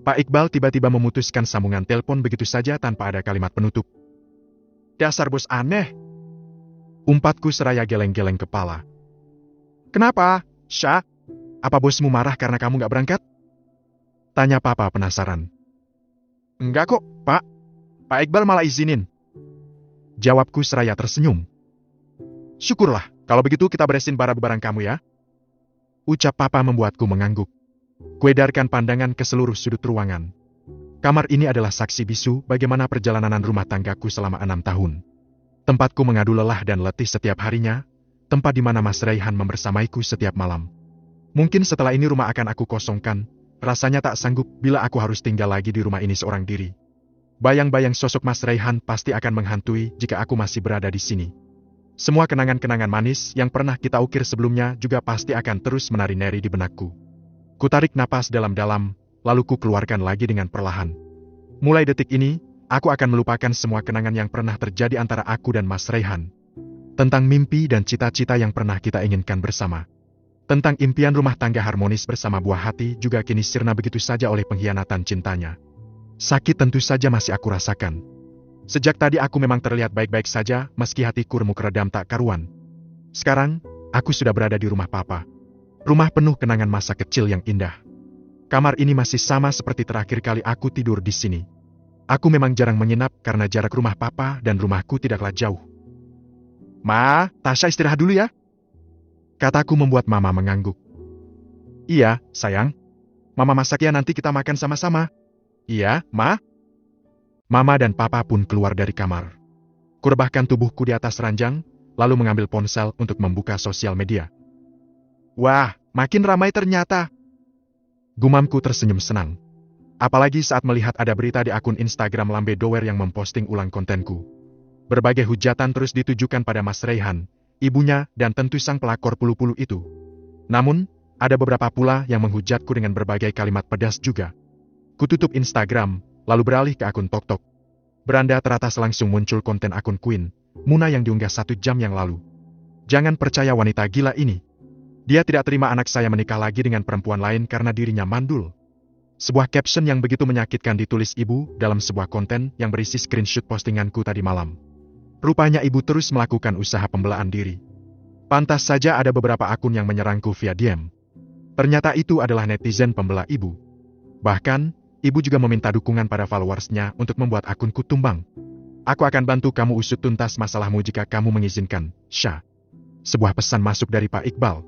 Pak Iqbal tiba-tiba memutuskan sambungan telepon begitu saja tanpa ada kalimat penutup. Dasar bos aneh. Umpatku seraya geleng-geleng kepala. Kenapa, Syah? Apa bosmu marah karena kamu gak berangkat? Tanya Papa penasaran. Enggak kok, Pak. Pak Iqbal malah izinin. Jawabku seraya tersenyum. Syukurlah, kalau begitu kita beresin barang-barang kamu ya. Ucap Papa membuatku mengangguk. Kuedarkan pandangan ke seluruh sudut ruangan. Kamar ini adalah saksi bisu bagaimana perjalanan rumah tanggaku selama 6 tahun. Tempatku mengadu lelah dan letih setiap harinya, tempat di mana Mas Raihan membersamaiku setiap malam. Mungkin setelah ini rumah akan aku kosongkan, rasanya tak sanggup bila aku harus tinggal lagi di rumah ini seorang diri. Bayang-bayang sosok Mas Raihan pasti akan menghantui jika aku masih berada di sini. Semua kenangan-kenangan manis yang pernah kita ukir sebelumnya juga pasti akan terus menari-nari di benakku. Kutarik napas dalam-dalam, lalu ku keluarkan lagi dengan perlahan. Mulai detik ini, aku akan melupakan semua kenangan yang pernah terjadi antara aku dan Mas Raihan. Tentang mimpi dan cita-cita yang pernah kita inginkan bersama. Tentang impian rumah tangga harmonis bersama buah hati juga kini sirna begitu saja oleh pengkhianatan cintanya. Sakit tentu saja masih aku rasakan. Sejak tadi aku memang terlihat baik-baik saja meski hatiku remuk redam tak karuan. Sekarang, aku sudah berada di rumah papa. Rumah penuh kenangan masa kecil yang indah. Kamar ini masih sama seperti terakhir kali aku tidur di sini. Aku memang jarang menginap karena jarak rumah papa dan rumahku tidaklah jauh. Ma, Tasya istirahat dulu ya. Kataku membuat mama mengangguk. Iya, sayang. Mama masak ya, nanti kita makan sama-sama. Iya, ma. Mama dan papa pun keluar dari kamar. Kurebahkan tubuhku di atas ranjang, lalu mengambil ponsel untuk membuka sosial media. Wah, makin ramai ternyata. Gumamku tersenyum senang. Apalagi saat melihat ada berita di akun Instagram Lambe Dower yang memposting ulang kontenku. Berbagai hujatan terus ditujukan pada Mas Raihan, ibunya, dan tentu sang pelakor pulu-pulu itu. Namun, ada beberapa pula yang menghujatku dengan berbagai kalimat pedas juga. Kututup Instagram, lalu beralih ke akun TokTok. Beranda teratas langsung muncul konten akun Queen, Muna yang diunggah 1 jam yang lalu. Jangan percaya wanita gila ini. Dia tidak terima anak saya menikah lagi dengan perempuan lain karena dirinya mandul. Sebuah caption yang begitu menyakitkan ditulis ibu dalam sebuah konten yang berisi screenshot postinganku tadi malam. Rupanya ibu terus melakukan usaha pembelaan diri. Pantas saja ada beberapa akun yang menyerangku via DM. Ternyata itu adalah netizen pembela ibu. Bahkan, ibu juga meminta dukungan pada followersnya untuk membuat akunku tumbang. Aku akan bantu kamu usut tuntas masalahmu jika kamu mengizinkan, Syah. Sebuah pesan masuk dari Pak Iqbal.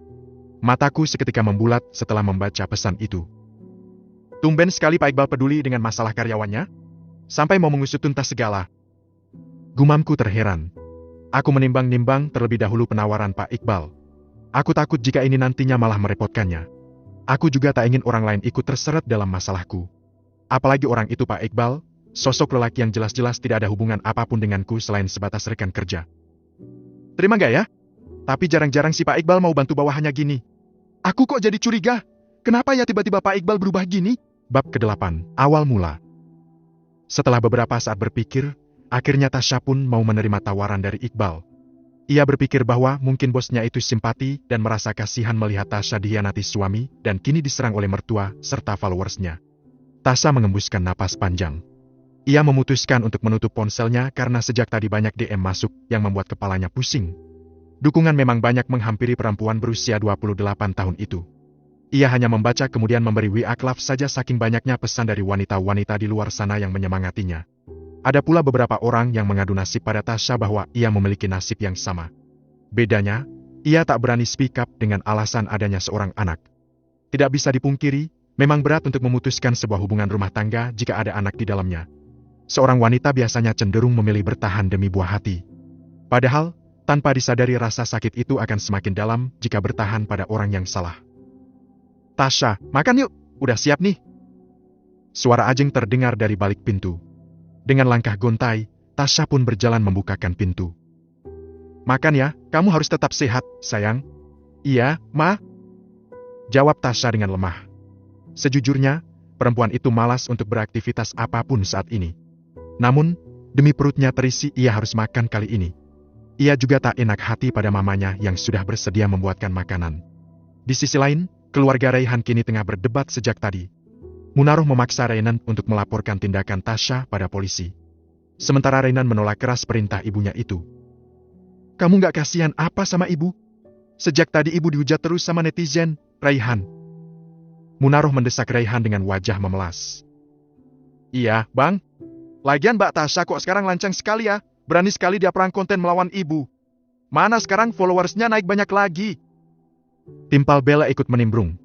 Mataku seketika membulat setelah membaca pesan itu. Tumben sekali Pak Iqbal peduli dengan masalah karyawannya. Sampai mau mengusut tuntas segala. Gumamku terheran. Aku menimbang-nimbang terlebih dahulu penawaran Pak Iqbal. Aku takut jika ini nantinya malah merepotkannya. Aku juga tak ingin orang lain ikut terseret dalam masalahku. Apalagi orang itu Pak Iqbal, sosok lelaki yang jelas-jelas tidak ada hubungan apapun denganku selain sebatas rekan kerja. Terima gak ya? Tapi jarang-jarang si Pak Iqbal mau bantu bawahannya gini. Aku kok jadi curiga? Kenapa ya tiba-tiba Pak Iqbal berubah gini? Bab ke-8, awal mula. Setelah beberapa saat berpikir, akhirnya Tasya pun mau menerima tawaran dari Iqbal. Ia berpikir bahwa mungkin bosnya itu simpati dan merasa kasihan melihat Tasya dikhianati suami dan kini diserang oleh mertua serta followersnya. Tasya mengembuskan napas panjang. Ia memutuskan untuk menutup ponselnya karena sejak tadi banyak DM masuk yang membuat kepalanya pusing. Dukungan memang banyak menghampiri perempuan berusia 28 tahun itu. Ia hanya membaca kemudian memberi WA love saja saking banyaknya pesan dari wanita-wanita di luar sana yang menyemangatinya. Ada pula beberapa orang yang mengadu nasib pada Tasya bahwa ia memiliki nasib yang sama. Bedanya, ia tak berani speak up dengan alasan adanya seorang anak. Tidak bisa dipungkiri, memang berat untuk memutuskan sebuah hubungan rumah tangga jika ada anak di dalamnya. Seorang wanita biasanya cenderung memilih bertahan demi buah hati. Padahal, tanpa disadari rasa sakit itu akan semakin dalam jika bertahan pada orang yang salah. Tasya, makan yuk, udah siap nih. Suara Ajeng terdengar dari balik pintu. Dengan langkah gontai, Tasya pun berjalan membukakan pintu. Makan ya, kamu harus tetap sehat, sayang. Iya, Ma. Jawab Tasya dengan lemah. Sejujurnya, perempuan itu malas untuk beraktivitas apapun saat ini. Namun, demi perutnya terisi ia harus makan kali ini. Ia juga tak enak hati pada mamanya yang sudah bersedia membuatkan makanan. Di sisi lain, keluarga Raihan kini tengah berdebat sejak tadi. Munaroh memaksa Rainan untuk melaporkan tindakan Tasya pada polisi. Sementara Rainan menolak keras perintah ibunya itu. Kamu gak kasihan apa sama ibu? Sejak tadi ibu dihujat terus sama netizen, Raihan. Munaroh mendesak Raihan dengan wajah memelas. Iya, Bang. Lagian Mbak Tasya kok sekarang lancang sekali ya, berani sekali dia perang konten melawan ibu. Mana sekarang followersnya naik banyak lagi. Timpal Bella ikut menimbrung.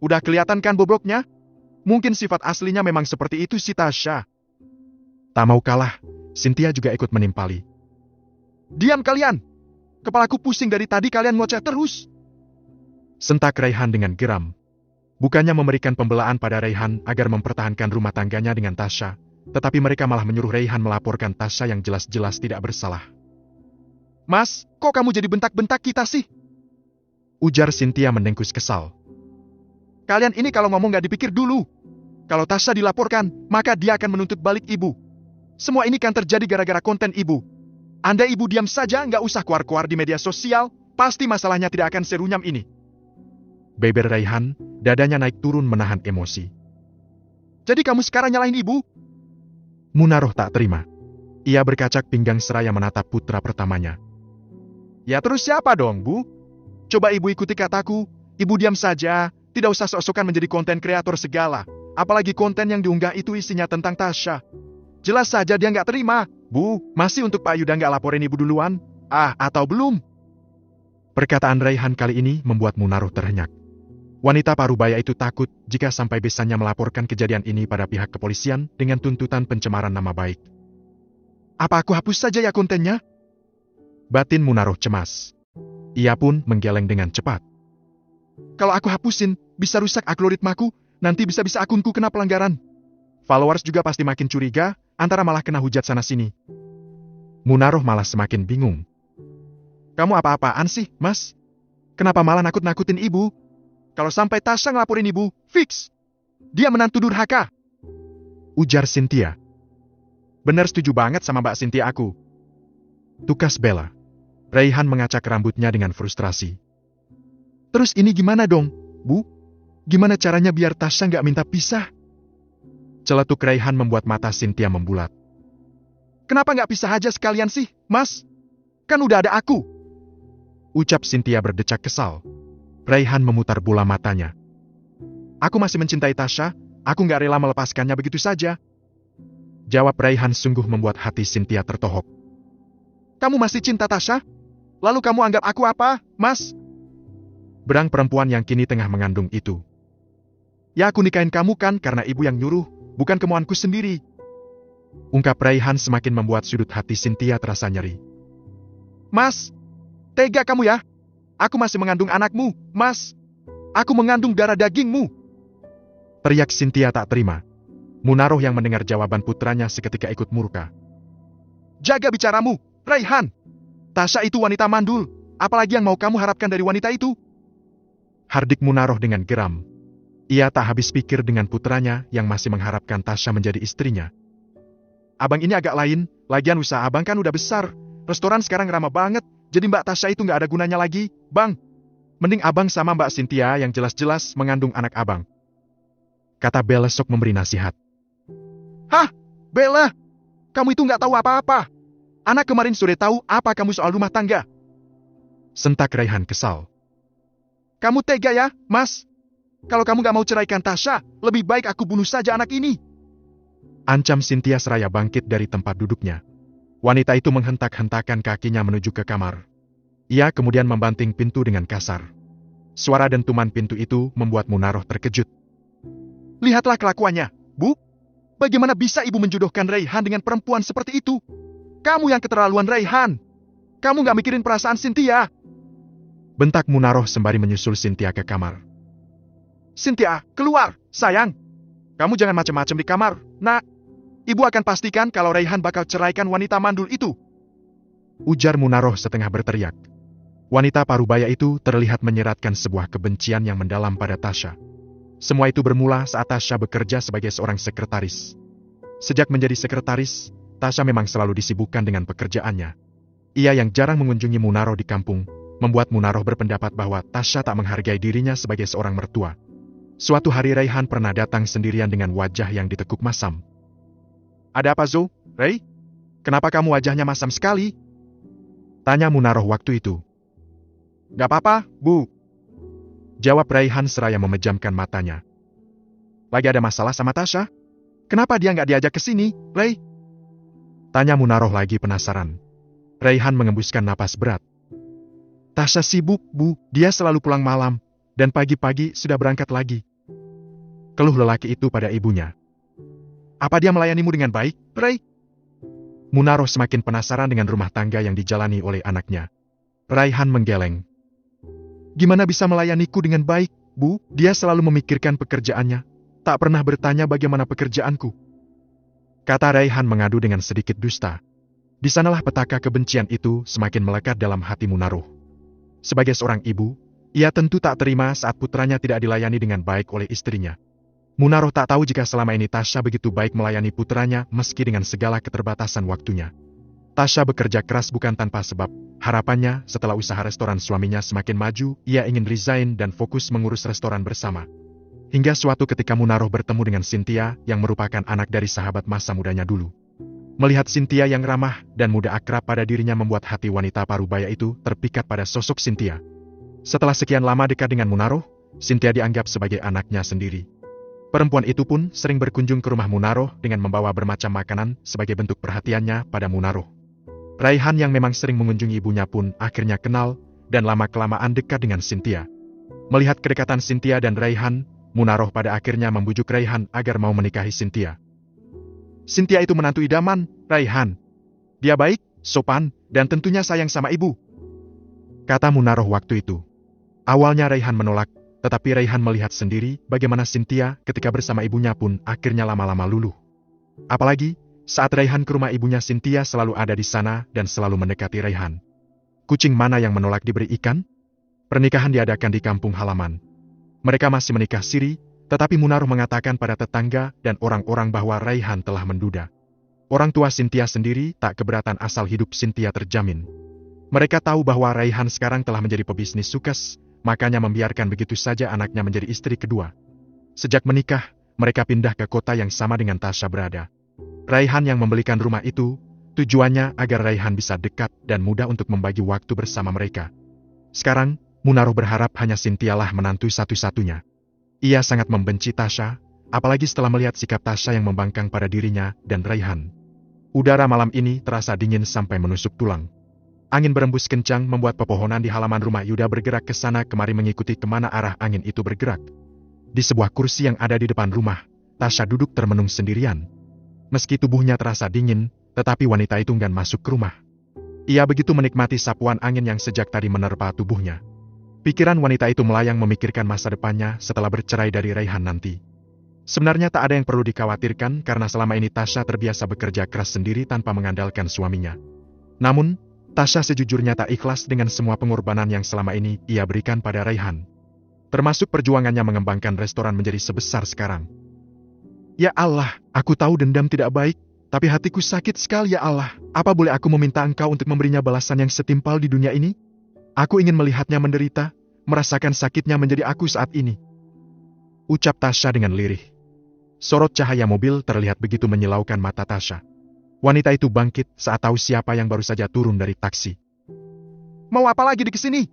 Udah kelihatan kan bobroknya? Mungkin sifat aslinya memang seperti itu si Tasya. Tak mau kalah, Cynthia juga ikut menimpali. Diam kalian! Kepalaku pusing dari tadi kalian ngoceh terus. Sentak Raihan dengan geram. Bukannya memberikan pembelaan pada Raihan agar mempertahankan rumah tangganya dengan Tasya, tetapi mereka malah menyuruh Raihan melaporkan Tasya yang jelas-jelas tidak bersalah. Mas, kok kamu jadi bentak-bentak kita sih? Ujar Cynthia mendengkus kesal. Kalian ini kalau ngomong gak dipikir dulu. Kalau Tasya dilaporkan, maka dia akan menuntut balik ibu. Semua ini kan terjadi gara-gara konten ibu. Anda ibu diam saja, nggak usah keluar-keluar di media sosial, pasti masalahnya tidak akan serunyam ini. Beber Raihan, dadanya naik turun menahan emosi. Jadi kamu sekarang nyalahin ibu? Munaroh tak terima. Ia berkacak pinggang seraya menatap putra pertamanya. Ya terus siapa dong, Bu? Coba ibu ikuti kataku, ibu diam saja, tidak usah sok-sokan menjadi konten kreator segala. Apalagi konten yang diunggah itu isinya tentang Tasya. Jelas saja dia nggak terima. Bu, masih untuk Pak Yuda nggak laporin ibu duluan? Atau belum? Perkataan Raihan kali ini membuat Munaroh terhenyak. Wanita parubaya itu takut jika sampai besannya melaporkan kejadian ini pada pihak kepolisian dengan tuntutan pencemaran nama baik. Apa aku hapus saja ya kontennya? Batin Munaroh cemas. Ia pun menggeleng dengan cepat. Kalau aku hapusin, bisa rusak algoritmaku, nanti bisa-bisa akunku kena pelanggaran. Followers juga pasti makin curiga, antara malah kena hujat sana-sini. Munaroh malah semakin bingung. Kamu apa-apaan sih, Mas? Kenapa malah nakut-nakutin ibu? Kalau sampai Tasya ngelaporin ibu, fix. Dia menantu durhaka. Ujar Cynthia. Bener setuju banget sama Mbak Cynthia aku. Tukas Bella. Raihan mengacak rambutnya dengan frustrasi. Terus ini gimana dong, Bu? Gimana caranya biar Tasya nggak minta pisah? Celetuk Raihan membuat mata Cynthia membulat. Kenapa nggak pisah aja sekalian sih, Mas? Kan udah ada aku. Ucap Cynthia berdecak kesal. Raihan memutar bola matanya. Aku masih mencintai Tasya, aku nggak rela melepaskannya begitu saja. Jawab Raihan sungguh membuat hati Cynthia tertohok. Kamu masih cinta Tasya? Lalu kamu anggap aku apa, Mas? Berang perempuan yang kini tengah mengandung itu. Ya aku nikahin kamu kan karena ibu yang nyuruh, bukan kemauanku sendiri. Ungkap Raihan semakin membuat sudut hati Cynthia terasa nyeri. Mas, tega kamu ya? Aku masih mengandung anakmu, Mas. Aku mengandung darah dagingmu. Teriak Cynthia tak terima. Munaroh yang mendengar jawaban putranya seketika ikut murka. Jaga bicaramu, Raihan. Tasya itu wanita mandul. Apalagi yang mau kamu harapkan dari wanita itu? Hardik Munaroh dengan geram. Ia tak habis pikir dengan putranya yang masih mengharapkan Tasya menjadi istrinya. Abang ini agak lain, lagian usaha abang kan udah besar. Restoran sekarang ramah banget. Jadi Mbak Tasya itu nggak ada gunanya lagi, Bang. Mending abang sama Mbak Cynthia yang jelas-jelas mengandung anak abang. Kata Bella sok memberi nasihat. Hah? Bella? Kamu itu nggak tahu apa-apa. Anak kemarin sore tahu apa kamu soal rumah tangga. Sentak Raihan kesal. Kamu tega ya, Mas? Kalau kamu nggak mau ceraikan Tasya, lebih baik aku bunuh saja anak ini. Ancam Cynthia seraya bangkit dari tempat duduknya. Wanita itu menghentak-hentakan kakinya menuju ke kamar. Ia kemudian membanting pintu dengan kasar. Suara dentuman pintu itu membuat Munaroh terkejut. Lihatlah kelakuannya, Bu. Bagaimana bisa ibu menjodohkan Raihan dengan perempuan seperti itu? Kamu yang keterlaluan, Raihan. Kamu gak mikirin perasaan Cynthia. Bentak Munaroh sembari menyusul Cynthia ke kamar. Cynthia, keluar, sayang. Kamu jangan macam-macam di kamar, Nak. Ibu akan pastikan kalau Raihan bakal ceraikan wanita mandul itu. Ujar Munaroh setengah berteriak. Wanita parubaya itu terlihat menyeratkan sebuah kebencian yang mendalam pada Tasya. Semua itu bermula saat Tasya bekerja sebagai seorang sekretaris. Sejak menjadi sekretaris, Tasya memang selalu disibukkan dengan pekerjaannya. Ia yang jarang mengunjungi Munaroh di kampung, membuat Munaroh berpendapat bahwa Tasya tak menghargai dirinya sebagai seorang mertua. Suatu hari Raihan pernah datang sendirian dengan wajah yang ditekuk masam. Ada apa, Zo? Ray? Kenapa kamu wajahnya masam sekali? Tanya Munaroh waktu itu. Gak apa-apa, Bu. Jawab Raihan seraya memejamkan matanya. Lagi ada masalah sama Tasya? Kenapa dia nggak diajak ke sini, Ray? Tanya Munaroh lagi penasaran. Raihan mengembuskan napas berat. Tasya sibuk, Bu. Dia selalu pulang malam. Dan pagi-pagi sudah berangkat lagi. Keluh lelaki itu pada ibunya. Apa dia melayanimu dengan baik, Ray? Munaroh semakin penasaran dengan rumah tangga yang dijalani oleh anaknya. Raihan menggeleng. Gimana bisa melayaniku dengan baik, Bu? Dia selalu memikirkan pekerjaannya. Tak pernah bertanya bagaimana pekerjaanku. Kata Raihan mengadu dengan sedikit dusta. Di sanalah petaka kebencian itu semakin melekat dalam hati Munaroh. Sebagai seorang ibu, ia tentu tak terima saat putranya tidak dilayani dengan baik oleh istrinya. Munaroh tak tahu jika selama ini Tasya begitu baik melayani putranya meski dengan segala keterbatasan waktunya. Tasya bekerja keras bukan tanpa sebab. Harapannya, setelah usaha restoran suaminya semakin maju, ia ingin resign dan fokus mengurus restoran bersama. Hingga suatu ketika Munaroh bertemu dengan Cynthia yang merupakan anak dari sahabat masa mudanya dulu. Melihat Cynthia yang ramah dan mudah akrab pada dirinya membuat hati wanita parubaya itu terpikat pada sosok Cynthia. Setelah sekian lama dekat dengan Munaroh, Cynthia dianggap sebagai anaknya sendiri. Perempuan itu pun sering berkunjung ke rumah Munaroh dengan membawa bermacam makanan sebagai bentuk perhatiannya pada Munaroh. Raihan yang memang sering mengunjungi ibunya pun akhirnya kenal dan lama-kelamaan dekat dengan Cynthia. Melihat kedekatan Cynthia dan Raihan, Munaroh pada akhirnya membujuk Raihan agar mau menikahi Cynthia. Cynthia itu menantu idaman, Raihan. Dia baik, sopan, dan tentunya sayang sama ibu, kata Munaroh waktu itu. Awalnya Raihan menolak, tetapi Raihan melihat sendiri bagaimana Cynthia ketika bersama ibunya pun akhirnya lama-lama luluh. Apalagi, saat Raihan ke rumah ibunya, Cynthia selalu ada di sana dan selalu mendekati Raihan. Kucing mana yang menolak diberi ikan? Pernikahan diadakan di kampung halaman. Mereka masih menikah siri, tetapi Munaroh mengatakan pada tetangga dan orang-orang bahwa Raihan telah menduda. Orang tua Cynthia sendiri tak keberatan asal hidup Cynthia terjamin. Mereka tahu bahwa Raihan sekarang telah menjadi pebisnis sukses, makanya membiarkan begitu saja anaknya menjadi istri kedua. Sejak menikah, mereka pindah ke kota yang sama dengan Tasya berada. Raihan yang membelikan rumah itu, tujuannya agar Raihan bisa dekat dan mudah untuk membagi waktu bersama mereka. Sekarang, Munaroh berharap hanya Cynthia lah menantu satu-satunya. Ia sangat membenci Tasya, apalagi setelah melihat sikap Tasya yang membangkang pada dirinya dan Raihan. Udara malam ini terasa dingin sampai menusuk tulang. Angin berembus kencang membuat pepohonan di halaman rumah Yuda bergerak ke sana kemari mengikuti kemana arah angin itu bergerak. Di sebuah kursi yang ada di depan rumah, Tasya duduk termenung sendirian. Meski tubuhnya terasa dingin, tetapi wanita itu enggan masuk ke rumah. Ia begitu menikmati sapuan angin yang sejak tadi menerpa tubuhnya. Pikiran wanita itu melayang memikirkan masa depannya setelah bercerai dari Raihan nanti. Sebenarnya tak ada yang perlu dikhawatirkan karena selama ini Tasya terbiasa bekerja keras sendiri tanpa mengandalkan suaminya. Namun, Tasya sejujurnya tak ikhlas dengan semua pengorbanan yang selama ini ia berikan pada Raihan. Termasuk perjuangannya mengembangkan restoran menjadi sebesar sekarang. Ya Allah, aku tahu dendam tidak baik, tapi hatiku sakit sekali ya Allah. Apa boleh aku meminta Engkau untuk memberinya balasan yang setimpal di dunia ini? Aku ingin melihatnya menderita, merasakan sakitnya menjadi aku saat ini, ucap Tasya dengan lirih. Sorot cahaya mobil terlihat begitu menyilaukan mata Tasya. Wanita itu bangkit saat tahu siapa yang baru saja turun dari taksi. Mau apa lagi di kesini?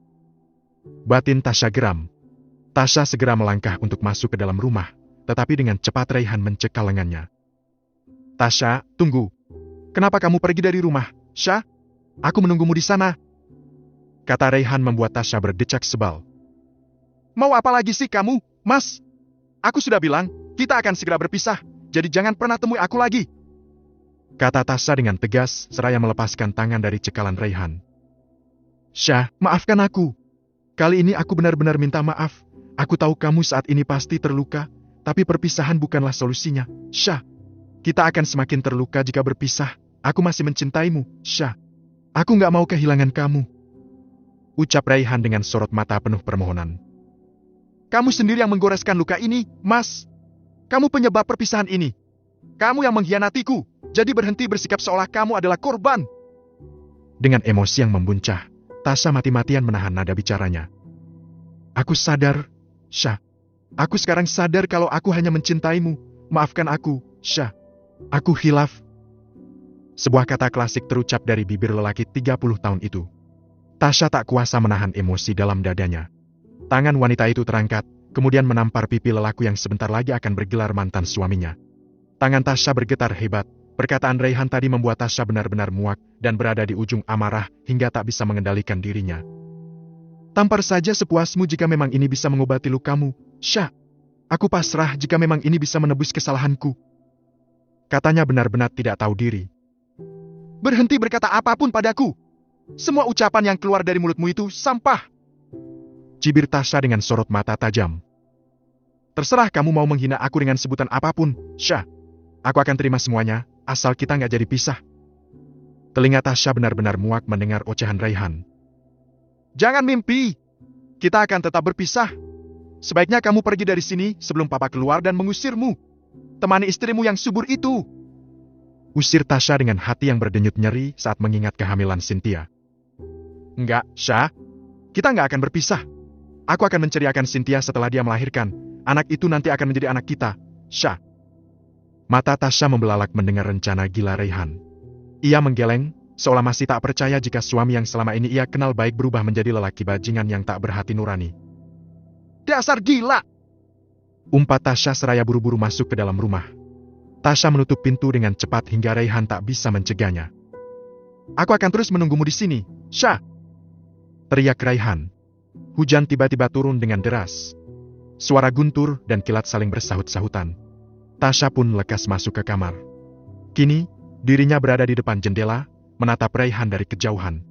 Batin Tasya geram. Tasya segera melangkah untuk masuk ke dalam rumah, tetapi dengan cepat Raihan mencekal lengannya. Tasya, tunggu. Kenapa kamu pergi dari rumah, Syah? Aku menunggumu di sana, kata Raihan membuat Tasya berdecak sebal. Mau apa lagi sih kamu, Mas? Aku sudah bilang, kita akan segera berpisah, jadi jangan pernah temui aku lagi, kata Tasya dengan tegas seraya melepaskan tangan dari cekalan Raihan. Syah, maafkan aku. Kali ini aku benar-benar minta maaf. Aku tahu kamu saat ini pasti terluka, tapi perpisahan bukanlah solusinya, Syah. Kita akan semakin terluka jika berpisah. Aku masih mencintaimu, Syah. Aku gak mau kehilangan kamu, ucap Raihan dengan sorot mata penuh permohonan. Kamu sendiri yang menggoreskan luka ini, Mas. Kamu penyebab perpisahan ini. Kamu yang mengkhianatiku, jadi berhenti bersikap seolah kamu adalah korban. Dengan emosi yang membuncah, Tasya mati-matian menahan nada bicaranya. Aku sadar, Syah. Aku sekarang sadar kalau aku hanya mencintaimu. Maafkan aku, Syah. Aku khilaf. Sebuah kata klasik terucap dari bibir lelaki 30 tahun itu. Tasya tak kuasa menahan emosi dalam dadanya. Tangan wanita itu terangkat, kemudian menampar pipi lelaki yang sebentar lagi akan bergelar mantan suaminya. Tangan Tasya bergetar hebat. Perkataan Raihan tadi membuat Tasya benar-benar muak dan berada di ujung amarah hingga tak bisa mengendalikan dirinya. Tampar saja sepuasmu jika memang ini bisa mengobati lukamu, Syah. Aku pasrah jika memang ini bisa menebus kesalahanku, katanya benar-benar tidak tahu diri. Berhenti berkata apapun padaku. Semua ucapan yang keluar dari mulutmu itu sampah, cibir Tasya dengan sorot mata tajam. Terserah kamu mau menghina aku dengan sebutan apapun, Syah. Aku akan terima semuanya, asal kita nggak jadi pisah. Telinga Tasya benar-benar muak mendengar ocehan Raihan. Jangan mimpi. Kita akan tetap berpisah. Sebaiknya kamu pergi dari sini sebelum papa keluar dan mengusirmu. Temani istrimu yang subur itu, Usir Tasya dengan hati yang berdenyut nyeri saat mengingat kehamilan Cynthia. Enggak, Syah. Kita nggak akan berpisah. Aku akan menceriakan Cynthia setelah dia melahirkan. Anak itu nanti akan menjadi anak kita, Syah. Mata Tasya membelalak mendengar rencana gila Raihan. Ia menggeleng, seolah masih tak percaya jika suami yang selama ini ia kenal baik berubah menjadi lelaki bajingan yang tak berhati nurani. Dasar gila! Umpat Tasya seraya buru-buru masuk ke dalam rumah. Tasya menutup pintu dengan cepat hingga Raihan tak bisa mencegahnya. Aku akan terus menunggumu di sini, Syah! Teriak Raihan. Hujan tiba-tiba turun dengan deras. Suara guntur dan kilat saling bersahut-sahutan. Tasya pun lekas masuk ke kamar. Kini, dirinya berada di depan jendela, menatap Raihan dari kejauhan.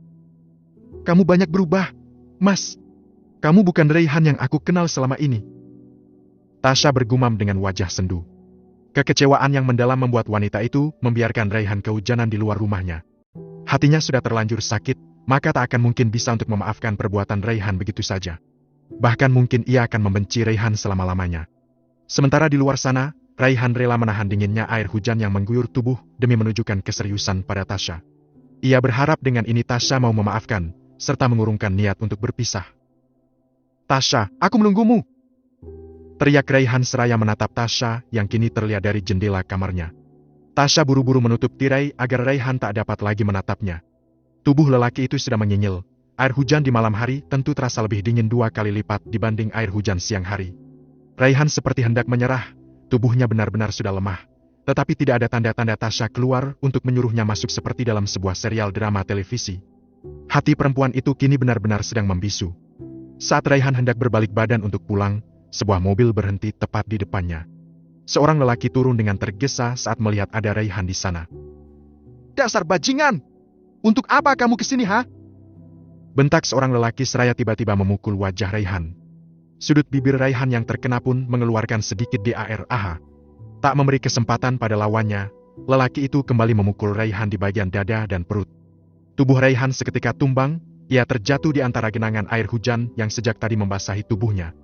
Kamu banyak berubah, Mas. Kamu bukan Raihan yang aku kenal selama ini. Tasya bergumam dengan wajah sendu. Kekecewaan yang mendalam membuat wanita itu membiarkan Raihan kehujanan di luar rumahnya. Hatinya sudah terlanjur sakit, maka tak akan mungkin bisa untuk memaafkan perbuatan Raihan begitu saja. Bahkan mungkin ia akan membenci Raihan selama-lamanya. Sementara di luar sana, Raihan rela menahan dinginnya air hujan yang mengguyur tubuh demi menunjukkan keseriusan pada Tasya. Ia berharap dengan ini Tasya mau memaafkan, serta mengurungkan niat untuk berpisah. Tasya, aku menunggumu! Teriak Raihan seraya menatap Tasya yang kini terlihat dari jendela kamarnya. Tasya buru-buru menutup tirai agar Raihan tak dapat lagi menatapnya. Tubuh lelaki itu sudah menyinyil. Air hujan di malam hari tentu terasa lebih dingin 2 kali lipat dibanding air hujan siang hari. Raihan seperti hendak menyerah. Tubuhnya benar-benar sudah lemah. Tetapi tidak ada tanda-tanda Tasya keluar untuk menyuruhnya masuk seperti dalam sebuah serial drama televisi. Hati perempuan itu kini benar-benar sedang membisu. Saat Raihan hendak berbalik badan untuk pulang, sebuah mobil berhenti tepat di depannya. Seorang lelaki turun dengan tergesa saat melihat ada Raihan di sana. Dasar bajingan! Untuk apa kamu kesini, ha? Bentak seorang lelaki seraya tiba-tiba memukul wajah Raihan. Sudut bibir Raihan yang terkena pun mengeluarkan sedikit darah. Tak memberi kesempatan pada lawannya, lelaki itu kembali memukul Raihan di bagian dada dan perut. Tubuh Raihan seketika tumbang, ia terjatuh di antara genangan air hujan yang sejak tadi membasahi tubuhnya.